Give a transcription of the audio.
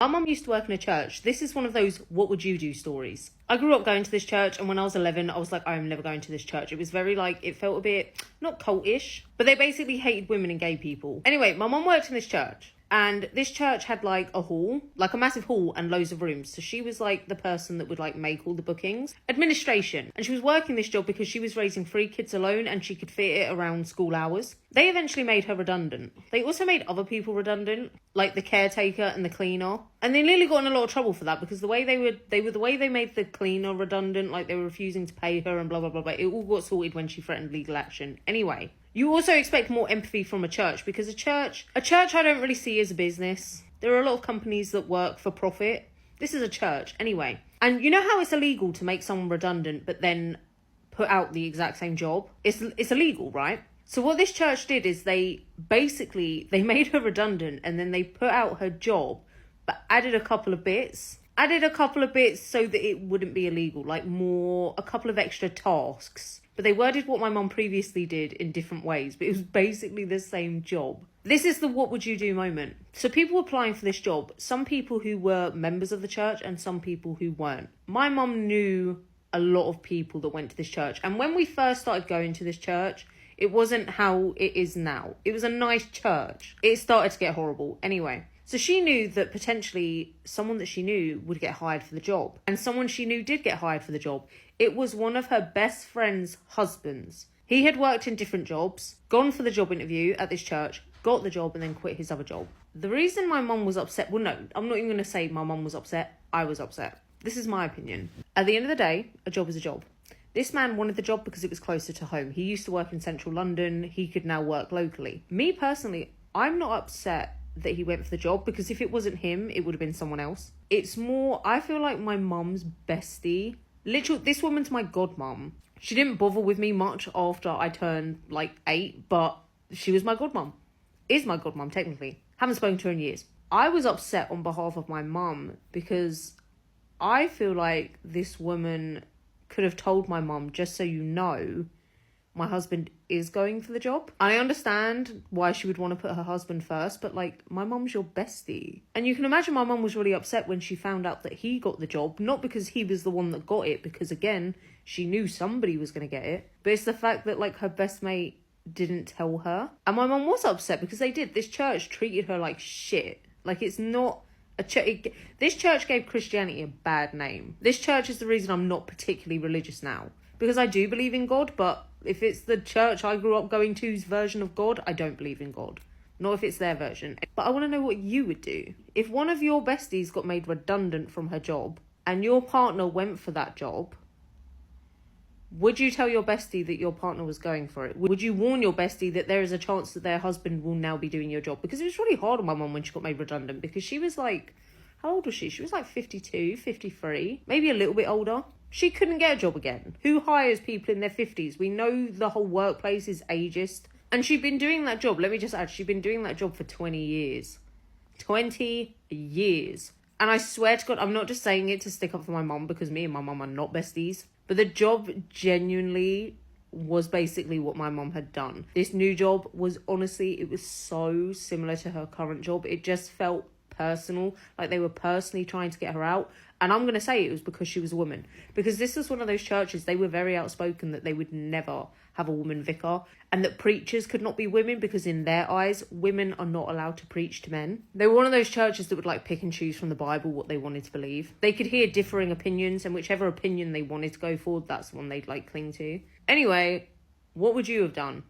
My mum used to work in a church. This is one of those what would you do stories. I grew up going to this church, and when I was 11, I was like, I'm never going to this church. It was very it felt a bit, not cultish, but they basically hated women and gay people. Anyway, my mum worked in this church. And this church had a hall, a massive hall and loads of rooms. So she was the person that would make all the bookings. Administration. And she was working this job because she was raising 3 kids alone and she could fit it around school hours. They eventually made her redundant. They also made other people redundant, like the caretaker and the cleaner. And they nearly got in a lot of trouble for that because the way they made the cleaner redundant, they were refusing to pay her and blah, blah, blah, blah. It all got sorted when she threatened legal action. Anyway. You also expect more empathy from a church because a church I don't really see as a business. There are a lot of companies that work for profit. This is a church anyway. And you know how it's illegal to make someone redundant but then put out the exact same job? It's illegal, right? So what this church did is they made her redundant and then they put out her job but added a couple of bits so that it wouldn't be illegal, a couple of extra tasks. But they worded what my mum previously did in different ways, but it was basically the same job. This is the what would you do moment. So people applying for this job, some people who were members of the church and some people who weren't. My mum knew a lot of people that went to this church. And when we first started going to this church, it wasn't how it is now. It was a nice church. It started to get horrible. Anyway. So she knew that potentially someone that she knew would get hired for the job. And someone she knew did get hired for the job. It was one of her best friend's husbands. He had worked in different jobs, gone for the job interview at this church, got the job and then quit his other job. The reason my mum was upset, well no, I'm not even going to say my mum was upset. I was upset. This is my opinion. At the end of the day, a job is a job. This man wanted the job because it was closer to home. He used to work in central London. He could now work locally. Me personally, I'm not upset that he went for the job because if it wasn't him, it would have been someone else. It's more, I feel like my mum's bestie, literally, this woman's my godmum. She didn't bother with me much after I turned 8, but she was my godmum. Is my godmum, technically. Haven't spoken to her in years. I was upset on behalf of my mum because I feel like this woman could have told my mum, just so you know, my husband is going for the job. I understand why she would want to put her husband first, but my mum's your bestie. And you can imagine my mum was really upset when she found out that he got the job, not because he was the one that got it, because again, she knew somebody was going to get it. But it's the fact that her best mate didn't tell her. And my mum was upset because they did. This church treated her like shit. It's not a church. This church gave Christianity a bad name. This church is the reason I'm not particularly religious now. Because I do believe in God, but if it's the church I grew up going to's version of God, I don't believe in God. Not if it's their version. But I want to know what you would do. If one of your besties got made redundant from her job and your partner went for that job, would you tell your bestie that your partner was going for it? Would you warn your bestie that there is a chance that their husband will now be doing your job? Because it was really hard on my mum when she got made redundant because she was how old was she? She was 52, 53, maybe a little bit older. She couldn't get a job again. Who hires people in their 50s? We know the whole workplace is ageist. And she'd been doing that job, let me just add, she'd been doing that job for 20 years. 20 years. And I swear to God, I'm not just saying it to stick up for my mum because me and my mum are not besties. But the job genuinely was basically what my mum had done. This new job was honestly, it was so similar to her current job. It just felt personal, they were personally trying to get her out. And I'm going to say it was because she was a woman. Because this was one of those churches, they were very outspoken that they would never have a woman vicar. And that preachers could not be women because in their eyes, women are not allowed to preach to men. They were one of those churches that would pick and choose from the Bible what they wanted to believe. They could hear differing opinions and whichever opinion they wanted to go for, that's the one they'd cling to. Anyway, what would you have done?